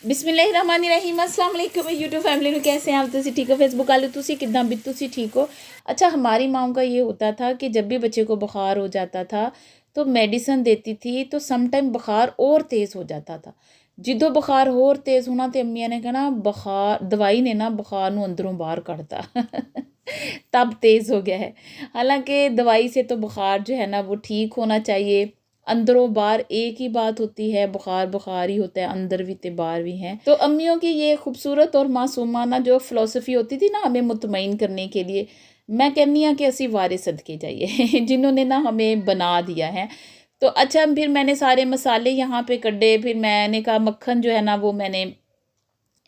बिस्मिल्लाहिर्रहमानिर्रहीम अस्सलाम वालेकुम यूट्यूब फैमिली ਨੂੰ कैसे हैं आप तुसी ठीक हो फेसबुक वाले तुसी कितना भी तुसी ठीक हो। अच्छा हमारी माओ का ये होता था कि जब भी बच्चे को बुखार हो जाता था तो मेडिसिन देती थी तो सम टाइम बुखार और तेज़ हो जाता था। जिदों बुखार और तेज़ होना तो अम्मिया ने कहना बुखार दवाई ने ना बुखार ਨੂੰ अंदरों बाहर ਕੱਢਤਾ तब तेज़ हो गया है। हालांकि दवाई से तो बुखार जो है ना वो ठीक होना चाहिए, अंदरों बाहर एक ही बात होती है, बुखार बुखार ही होता है, अंदर भी ते बाहर भी हैं। तो अम्मियों की ये खूबसूरत और मासूमाना जो फ़िलासफ़ी होती थी ना हमें मुतमईन करने के लिए, मैं कहनी हाँ कि असी वारे सदके जाइए जिन्होंने ना हमें बना दिया है। तो अच्छा फिर मैंने सारे मसाले यहाँ पे कड्डे, फिर मैंने कहा मक्खन जो है ना वो मैंने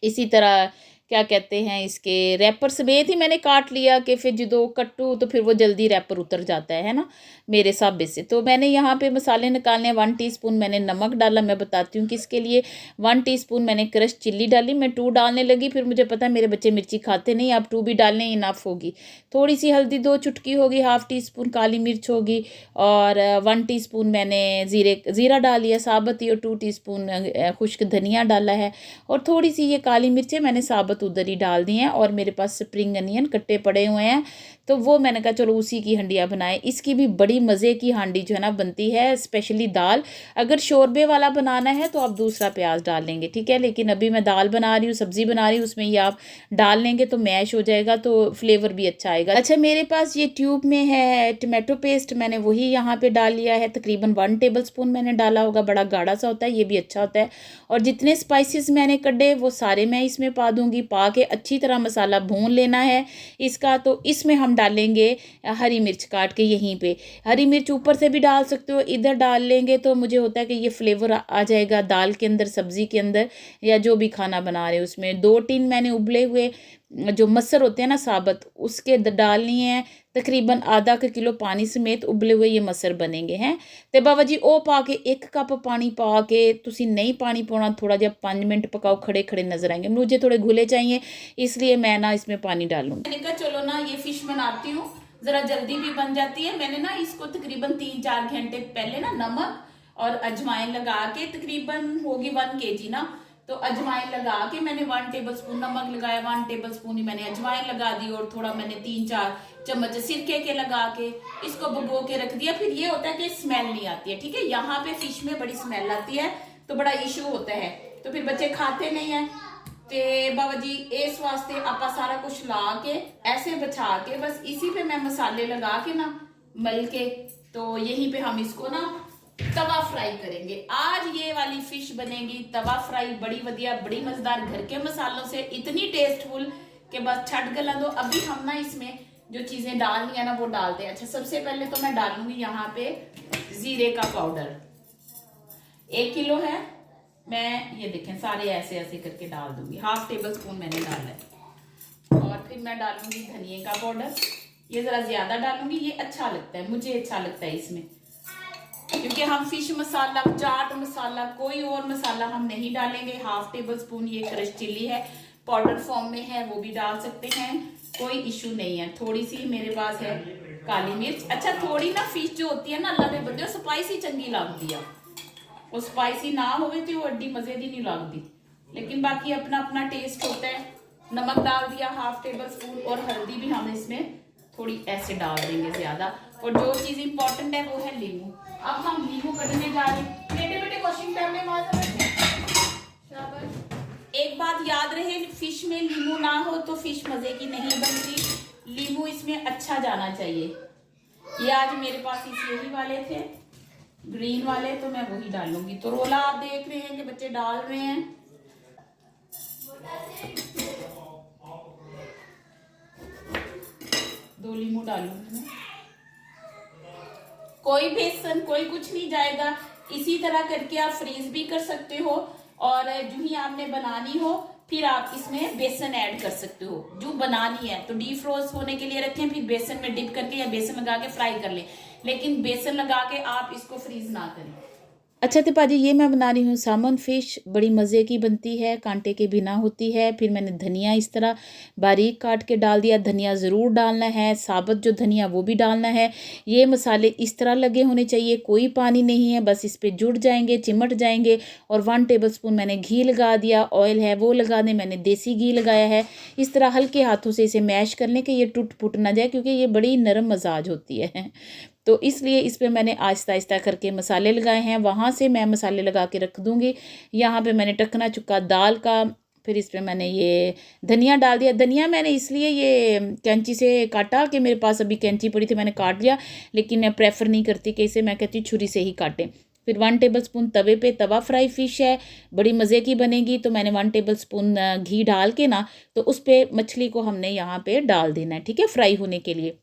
इसी तरह क्या कहते हैं इसके रैपर समेत ही मैंने काट लिया कि फिर जो कट्टू तो फिर वो जल्दी रैपर उतर जाता है ना मेरे हिसाब से। तो मैंने यहाँ पे मसाले निकालने हैं। 1 टीस्पून मैंने नमक डाला, मैं बताती हूँ किसके लिए। 1 टीस्पून मैंने क्रश चिल्ली डाली, मैं 2 डालने लगी, फिर मुझे पता है मेरे बच्चे मिर्ची खाते नहीं, आप 2 भी डालने इनफ होगी। थोड़ी सी हल्दी 2 चुटकी होगी, 1/2 टीस्पून काली मिर्च होगी और 1 टीस्पून मैंने ज़ीरा डाल लिया साबुत ही और 2 टीस्पून खुश्क धनिया डाला है और थोड़ी सी ये काली मिर्चें मैंने साबुत उधर ही डाल दी हैं और मेरे पास स्प्रिंग अनियन कट्टे पड़े हुए हैं तो वो मैंने कहा चलो उसी की हंडिया बनाए। इसकी भी बड़ी मज़े की हांडी जो है ना बनती है, स्पेशली दाल। अगर शोरबे वाला बनाना है तो आप दूसरा प्याज डाल लेंगे, ठीक है, लेकिन अभी मैं दाल बना रही हूँ, सब्ज़ी बना रही हूँ, उसमें ये आप डाल लेंगे तो मैश हो जाएगा तो फ्लेवर भी अच्छा आएगा। अच्छा मेरे पास ये ट्यूब में है टमाटो पेस्ट, मैंने वही यहाँ पे डाल लिया है, तकरीबन 1 टेबल स्पून मैंने डाला होगा, बड़ा गाढ़ा सा होता है, ये भी अच्छा होता है। और जितने स्पाइसेस मैंने कड्डे वो सारे मैं इसमें पा दूँगी, पा के अच्छी तरह मसाला भून लेना है इसका। तो इसमें हम डालेंगे हरी मिर्च काट के, यहीं पे हरी मिर्च ऊपर से भी डाल सकते हो, इधर डाल लेंगे तो मुझे होता है कि ये फ्लेवर आ जाएगा दाल के अंदर, सब्ज़ी के अंदर या जो भी खाना बना रहे हो उसमें। 2 टीन मैंने उबले हुए जो मसर होते हैं ना साबुत उसके डालनी है, तकरीबन आधा किलो पानी समेत उबले हुए ये मसर बनेंगे हैं। तो बाबा जी वो पा के 1 कप पानी पा के, तुसी नहीं पानी पाना, थोड़ा जहा 5 मिनट पकाओ, खड़े खड़े नजर आएंगे, मुझे थोड़े घुले चाहिए इसलिए मैं ना इसमें पानी डालूंगी। मैंने कहा चलो ना ये फिश बनाती हूँ, ज़रा जल्दी भी बन जाती है। मैंने ना इसको तकरीबन 3-4 घंटे पहले ना नमक और अजवाइन लगा के, तकरीबन होगी 1 kg ना, तो अजवाइन लगा के मैंने 1 टेबल स्पून नमक लगाया, 1 टेबल स्पून ही मैंने अजवाइन लगा दी और थोड़ा मैंने 3-4 चम्मच सिरके के लगा के इसको भिगो के रख दिया। फिर ये होता है कि स्मेल नहीं आती है, ठीक है। यहाँ पे फिश में बड़ी स्मेल आती है तो बड़ा इशू होता है, तो फिर बच्चे खाते नहीं है। ते बाबा जी इस वास्ते आप सारा कुछ ला के ऐसे बचा के बस इसी पे मैं मसाले लगा के ना मल के, तो यहीं पे हम इसको ना तवा फ्राई करेंगे। आज ये वाली फिश बनेगी तवा फ्राई, बड़ी वधिया, बड़ी मजेदार, घर के मसालों से इतनी टेस्टफुल कि बस छट गला दो। अभी हम ना इसमें जो चीजें डालनी है ना वो डालते हैं। अच्छा सबसे पहले तो मैं डालूंगी यहाँ पे जीरे का पाउडर, 1 किलो है, मैं ये देखें सारे ऐसे ऐसे करके डाल दूंगी, 1/2 टेबल स्पून मैंने डाला है। और फिर मैं डालूंगी धनिए का पाउडर, ये जरा ज्यादा डालूंगी, ये अच्छा लगता है, मुझे अच्छा लगता है इसमें, क्योंकि हम फिश मसाला, चाट मसाला, कोई और मसाला हम नहीं डालेंगे। 1/2 टेबल स्पून ये क्रश चिल्ली है, पाउडर फॉर्म में है, वो भी डाल सकते हैं, कोई इशू नहीं है। थोड़ी सी मेरे पास है काली मिर्च। अच्छा थोड़ी ना फिश जो होती है ना अल्लाह दे बंदे स्पाइसी चंगी लगती है, वो स्पाइसी ना होवे तो एडी मजे दी नहीं लगती, लेकिन बाकी अपना अपना टेस्ट होता है। नमक डाल दिया 1/2 टेबल स्पून और हल्दी भी हम इसमें थोड़ी ऐसे डाल देंगे ज्यादा। और जो चीज इंपॉर्टेंट है वो है नींबू। अब हम नींबू कटने जा रहे हैं। बेटे बेटे वॉशिंग टाइम में एक बात याद रहे, फिश में नींबू ना हो तो फिश मजे की नहीं बनती, नींबू इसमें अच्छा जाना चाहिए। ये आज मेरे पास यही वाले थे ग्रीन वाले, तो मैं वही डालूंगी। तो रोला आप देख रहे हैं कि बच्चे डाल रहे हैं, दो नींबू डालूंगी मैं। कोई बेसन कोई कुछ नहीं जाएगा, इसी तरह करके आप फ्रीज भी कर सकते हो और जो ही आपने बनानी हो फिर आप इसमें बेसन ऐड कर सकते हो। जो बनानी है तो डीप फ्रोज होने के लिए रखें, फिर बेसन में डिप करके या बेसन लगा के फ्राई कर लें, लेकिन बेसन लगा के आप इसको फ्रीज ना करें। अच्छा तो पाजी ये मैं बना रही हूँ सामन फ़िश, बड़ी मज़े की बनती है, कांटे के बिना होती है। फिर मैंने धनिया इस तरह बारीक काट के डाल दिया, धनिया ज़रूर डालना है, साबुत जो धनिया वो भी डालना है। ये मसाले इस तरह लगे होने चाहिए, कोई पानी नहीं है, बस इस पे जुड़ जाएंगे, चिमट जाएंगे। और 1 टेबलस्पून मैंने घी लगा दिया, ऑयल है वो लगा दें, मैंने देसी घी लगाया है। इस तरह हल्के हाथों से इसे मैश कर लें कि ये टूट फूट ना जाए, क्योंकि ये बड़ी नरम मजाज होती है। तो इसलिए इस पे मैंने आहिस्ता आहिस्ता करके मसाले लगाए हैं, वहाँ से मैं मसाले लगा के रख दूँगी। यहाँ पे मैंने टखना चुका दाल का, फिर इस पे मैंने ये धनिया डाल दिया। धनिया मैंने इसलिए ये कैंची से काटा कि मेरे पास अभी कैंची पड़ी थी, मैंने काट लिया, लेकिन मैं प्रेफर नहीं करती कि इसे, मैं कहती हूँ छुरी से ही काटें। फिर 1 टेबलस्पून तवे पे तवा फ्राई फ़िश है, बड़ी मज़े की बनेगी। तो मैंने 1 टेबलस्पून घी डाल के ना, तो उस पर मछली को हमने यहाँ पे डाल देना है, ठीक है, फ्राई होने के लिए।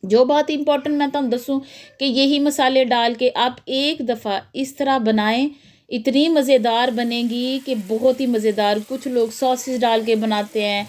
जो बात इंपॉर्टेंट मैं तुम दसूँ कि यही मसाले डाल के आप एक दफ़ा इस तरह बनाएं, इतनी मज़ेदार बनेगी कि बहुत ही मज़ेदार। कुछ लोग सॉसेस डाल के बनाते हैं,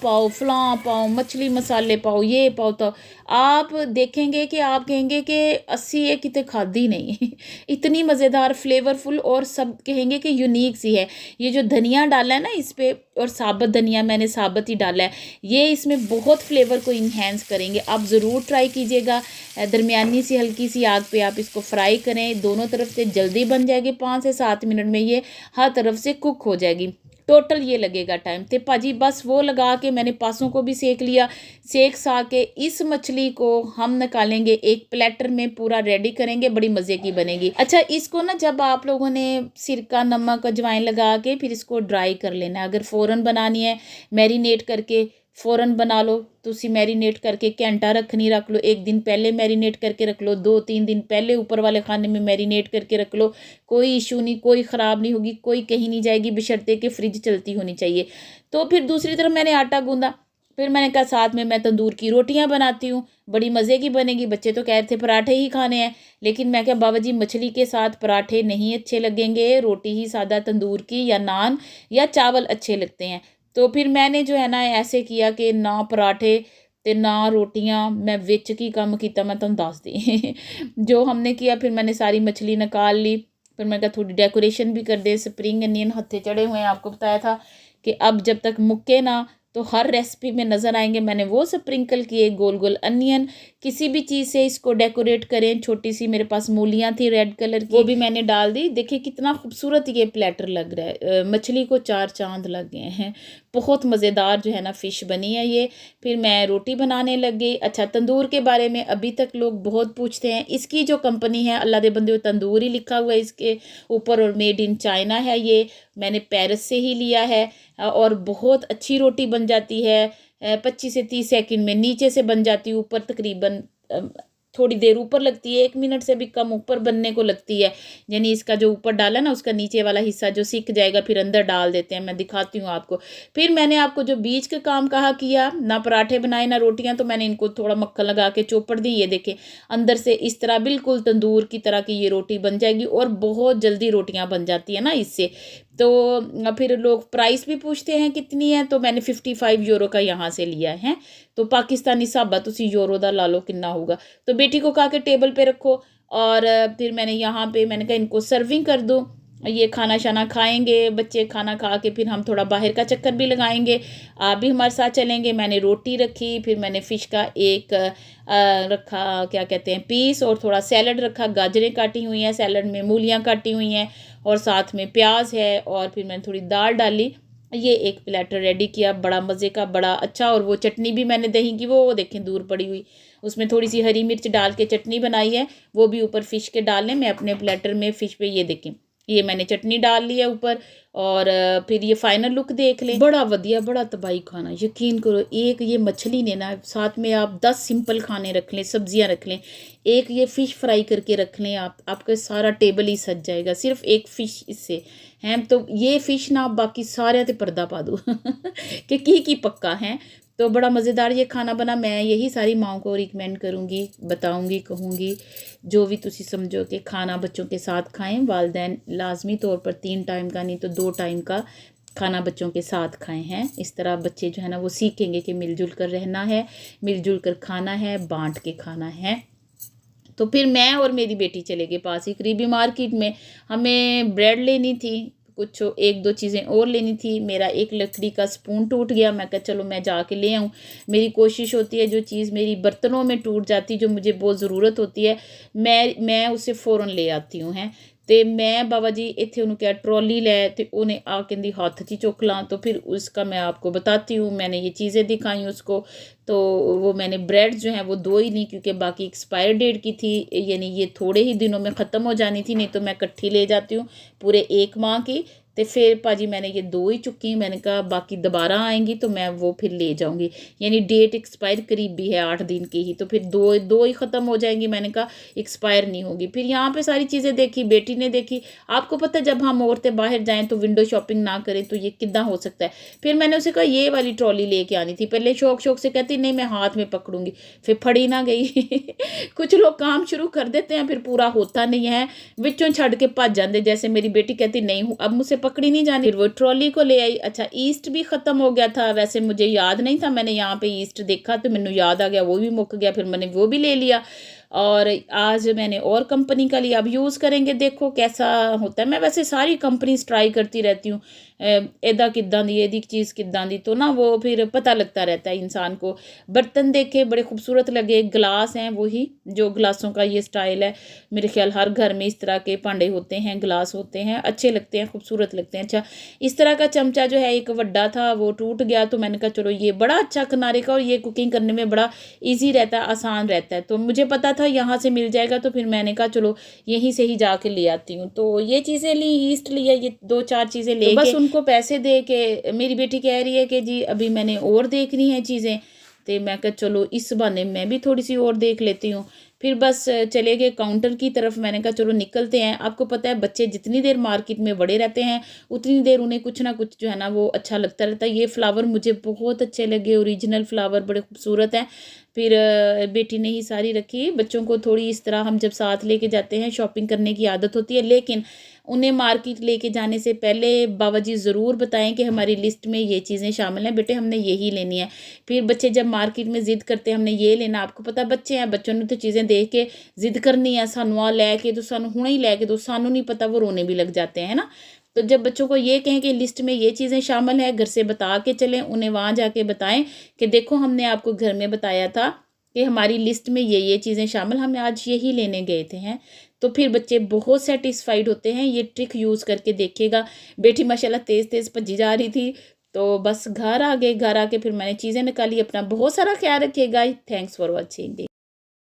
पाओ फलां पाओ, मछली मसाले पाओ, ये पाओ, तो आप देखेंगे कि आप कहेंगे कि अस्सी ये कितने खादी नहीं। इतनी मज़ेदार फ्लेवरफुल, और सब कहेंगे कि यूनिक सी है। ये जो धनिया डाला है ना इस पे, और साबुत धनिया मैंने साबुत ही डाला है, ये इसमें बहुत फ्लेवर को इन्हेंस करेंगे। आप ज़रूर ट्राई कीजिएगा। दरमियानी सी हल्की सी आग पे आप इसको फ्राई करें, दोनों तरफ से जल्दी बन जाएगी, 5 से 7 मिनट में ये हर तरफ से कुक हो जाएगी। टोटल ये लगेगा टाइम। तो पाजी बस वो लगा के मैंने पासों को भी सेक लिया। सेक सा के इस मछली को हम निकालेंगे, एक प्लेटर में पूरा रेडी करेंगे, बड़ी मज़े की बनेगी। अच्छा, इसको ना जब आप लोगों ने सिरका नमक अजवाइन लगा के फिर इसको ड्राई कर लेना है। अगर फ़ौरन बनानी है मैरिनेट करके फ़ौरन बना लो, तुसी मैरिनेट करके घंटा रखनी रख लो, 1 दिन पहले मैरिनेट करके रख लो, 2-3 दिन पहले ऊपर वाले खाने में मैरिनेट करके रख लो, कोई इशू नहीं, कोई ख़राब नहीं होगी, कोई कहीं नहीं जाएगी, बशर्ते कि फ्रिज चलती होनी चाहिए। तो फिर दूसरी तरफ मैंने आटा गूंदा, फिर मैंने कहा साथ में मैं तंदूर की रोटियां बनाती हूँ, बड़ी मज़े की बनेगी। बच्चे तो कह रहे थे पराठे ही खाने हैं, लेकिन मैं क्या बाबा जी मछली के साथ पराठे नहीं अच्छे लगेंगे, रोटी ही सादा तंदूर की या नान या चावल अच्छे लगते हैं। तो फिर मैंने जो है ना ऐसे किया कि ना पराठे ते ना रोटियां, मैं विच की कम किया, मैं तुम दस दी। जो हमने किया, फिर मैंने सारी मछली निकाल ली। फिर मैं कहा थोड़ी डेकोरेशन भी कर दे, स्प्रिंग अनियन हत्थे चढ़े हुए हैं, आपको बताया था कि अब जब तक मुक्के ना तो हर रेसिपी में नज़र आएंगे। मैंने वो स्प्रिंकल किए गोल गोल अनियन, किसी भी चीज़ से इसको डेकोरेट करें। छोटी सी मेरे पास मूलियाँ थी रेड कलर की, वो भी मैंने डाल दी। देखिए कितना खूबसूरत ये प्लेटर लग रहा है, मछली को 4 चांद लग गए हैं। बहुत मज़ेदार जो है ना फ़िश बनी है ये। फिर मैं रोटी बनाने लग गई। अच्छा, तंदूर के बारे में अभी तक लोग बहुत पूछते हैं। इसकी जो कंपनी है, अल्लाह दे बंदे, तंदूर ही लिखा हुआ है इसके ऊपर, और मेड इन चाइना है। ये मैंने पेरिस से ही लिया है, और बहुत अच्छी रोटी बन जाती है। 25 से 30 सेकंड में नीचे से बन जाती है, ऊपर तकरीबन थोड़ी देर ऊपर लगती है, 1 मिनट से भी कम ऊपर बनने को लगती है। यानी इसका जो ऊपर डाला ना, उसका नीचे वाला हिस्सा जो सिक जाएगा, फिर अंदर डाल देते हैं। मैं दिखाती हूँ आपको। फिर मैंने आपको जो बीच का काम कहा किया, ना पराठे बनाए ना रोटियां, तो मैंने इनको थोड़ा मक्खन लगा के चौपड़ दी। ये देखें अंदर से इस तरह बिल्कुल तंदूर की तरह की ये रोटी बन जाएगी, और बहुत जल्दी रोटियां बन जाती है ना इससे। तो फिर लोग प्राइस भी पूछते हैं कितनी है, तो मैंने 55 यूरो का यहाँ से लिया है। तो पाकिस्तानी साबा तुसी यूरो दा ला लो कितना होगा। तो बेटी को कहा कि टेबल पे रखो, और फिर मैंने यहाँ पे मैंने कहा इनको सर्विंग कर दो, ये खाना शाना खाएंगे बच्चे। खाना खा के फिर हम थोड़ा बाहर का चक्कर भी लगाएंगे, आप भी हमारे साथ चलेंगे। मैंने रोटी रखी, फिर मैंने फ़िश का एक रखा, क्या कहते हैं, पीस, और थोड़ा सैलड रखा। गाजरें काटी हुई हैं सैलड में, मूलियाँ काटी हुई हैं, और साथ में प्याज है, और फिर मैंने थोड़ी दाल डाली। ये एक प्लेटर रेडी किया, बड़ा मज़े का, बड़ा अच्छा। और वो चटनी भी मैंने दही की, वो देखें दूर पड़ी हुई, उसमें थोड़ी सी हरी मिर्च डाल के चटनी बनाई है, वो भी ऊपर फ़िश के डाल लें। मैं अपने प्लेटर में फ़िश पे ये देखें, ये मैंने चटनी डाल ली है ऊपर। और फिर ये फाइनल लुक देख लें, बड़ा वधिया, बड़ा तबाही खाना, यकीन करो। एक ये मछली ने ना, साथ में आप 10 सिंपल खाने रख लें, सब्जियां रख लें, एक ये फ़िश फ्राई करके रख लें, आपका सारा टेबल ही सज जाएगा सिर्फ एक फ़िश इससे हैं। तो ये फ़िश ना बाकी सारे ते पर्दा पा दो कि की पक्का है। तो बड़ा मज़ेदार ये खाना बना। मैं यही सारी माओं को रिकमेंड करूँगी, बताऊँगी, कहूँगी, जो भी तुसी समझो कि खाना बच्चों के साथ खाएं। वालिदैन लाजमी तौर पर 3 टाइम का नहीं तो 2 टाइम का खाना बच्चों के साथ खाएं हैं। इस तरह बच्चे जो है ना वो सीखेंगे कि मिलजुल कर रहना है, मिलजुल कर खाना है, बांट के खाना है। तो फिर मैं और मेरी बेटी चले गए पास ही करीबी मार्केट में। हमें ब्रेड लेनी थी, कुछ एक दो चीज़ें और लेनी थी। मेरा एक लकड़ी का स्पून टूट गया, मैं कहा चलो मैं जाके ले आऊँ। मेरी कोशिश होती है जो चीज़ मेरी बर्तनों में टूट जाती, जो मुझे बहुत ज़रूरत होती है, मैं उसे फ़ौरन ले आती हूँ हैं। तो मैं बाबा जी इतने उन्होंने क्या ट्रॉली लै तो उन्हें आ कहती हाथ च चुक ला। तो फिर उसका मैं आपको बताती हूँ, मैंने ये चीज़ें दिखाई उसको। तो वो मैंने ब्रेड जो हैं वो दो ही नहीं, क्योंकि बाकी एक्सपायर डेट की थी, यानी ये थोड़े ही दिनों में ख़त्म हो जानी थी, नहीं तो मैं इकट्ठी ले जाती हूँ पूरे 1 माह की। तो फिर पाजी मैंने ये 2 ही चुकी, मैंने कहा बाकी दोबारा आएंगी तो मैं वो फिर ले जाऊंगी, यानी डेट एक्सपायर करीब भी है 8 दिन की ही, तो फिर दो ही ख़त्म हो जाएंगी। मैंने कहा एक्सपायर नहीं होगी। फिर यहाँ पे सारी चीज़ें देखी, बेटी ने देखी। आपको पता है जब हम औरतें बाहर जाएँ तो विंडो शॉपिंग ना करें तो ये कितना हो सकता है। फिर मैंने उसे कहा ये वाली ट्रॉली लेके आनी थी। पहले शौक से कहती नहीं मैं हाथ में पकड़ूंगी, फिर फड़ी ना गई। कुछ लोग काम शुरू कर देते हैं फिर पूरा होता नहीं है, विचों छड़ के भज जाते। जैसे मेरी बेटी कहती नहीं हूँ अब मुझसे पकड़ी नहीं जानी, फिर वो ट्रॉली को ले आई। अच्छा ईस्ट भी ख़त्म हो गया था, वैसे मुझे याद नहीं था, मैंने यहाँ पे ईस्ट देखा तो मैंने याद आ गया, वो भी मुक गया, फिर मैंने वो भी ले लिया। और आज मैंने और कंपनी का लिया, अब यूज़ करेंगे देखो कैसा होता है। मैं वैसे सारी कंपनीज ट्राई करती रहती हूँ, एदा किद्दां दी एदी चीज़ किद्दां दी, तो ना वो फिर पता लगता रहता है इंसान को। बर्तन देखे बड़े खूबसूरत लगे, गिलास हैं वही जो गिलासों का ये स्टाइल है, मेरे ख्याल हर घर में इस तरह के भांडे होते हैं, गिलास होते हैं, अच्छे लगते हैं, खूबसूरत लगते हैं। अच्छा इस तरह का चमचा जो है एक बड़ा था वो टूट गया, तो मैंने कहा चलो ये बड़ा अच्छा किनारे का, और ये कुकिंग करने में बड़ा ईजी रहता है, आसान रहता है। तो मुझे पता था यहाँ से मिल जाएगा, तो फिर मैंने कहा चलो यहीं से ही जाके ले आती हूँ। तो ये चीज़ें ली, ईस्ट लिया, ये 2-4 चीज़ें ले बस उनको पैसे दे के। मेरी बेटी कह रही है कि जी अभी मैंने और देखनी है चीज़ें, तो मैं कहा चलो इस बहाने मैं भी थोड़ी सी और देख लेती हूँ। फिर बस चले गए काउंटर की तरफ, मैंने कहा चलो निकलते हैं। आपको पता है बच्चे जितनी देर मार्केट में बड़े रहते हैं उतनी देर उन्हें कुछ ना कुछ जो है ना वो अच्छा लगता रहता है। ये फ्लावर मुझे बहुत अच्छे लगे, ओरिजिनल फ्लावर बड़े खूबसूरत हैं। फिर बेटी ने ही सारी रखी। बच्चों को थोड़ी इस तरह हम जब साथ लेके जाते हैं शॉपिंग करने की आदत होती है, लेकिन उन्हें मार्केट लेके जाने से पहले बाबा जी ज़रूर बताएं कि हमारी लिस्ट में ये चीज़ें शामिल हैं, बेटे हमने यही लेनी है। फिर बच्चे जब मार्केट में ज़िद करते हैं हमने ये लेना, आपको पता बच्चे हैं, बच्चों ने तो चीज़ें देख के ज़िद करनी है, सानू आ लैके दो, सानू हुणे ही लैके दो, सानू नहीं पता, वो रोने भी लग जाते हैं ना। तो जब बच्चों को ये कहें कि लिस्ट में ये चीज़ें शामिल है, घर से बता के चलें, उन्हें वहाँ जाके बताएं कि देखो हमने आपको घर में बताया था कि हमारी लिस्ट में ये चीज़ें शामिल, हम आज यही लेने गए थे हैं। तो फिर बच्चे बहुत सेटिस्फाइड होते हैं। ये ट्रिक यूज़ करके देखिएगा। बेटी माशाल्लाह तेज़ तेज़ भज्जी जा रही थी, तो बस घर आ गए। घर आके फिर मैंने चीज़ें निकाली। अपना बहुत सारा ख्याल रखिएगा। Thanks for watching.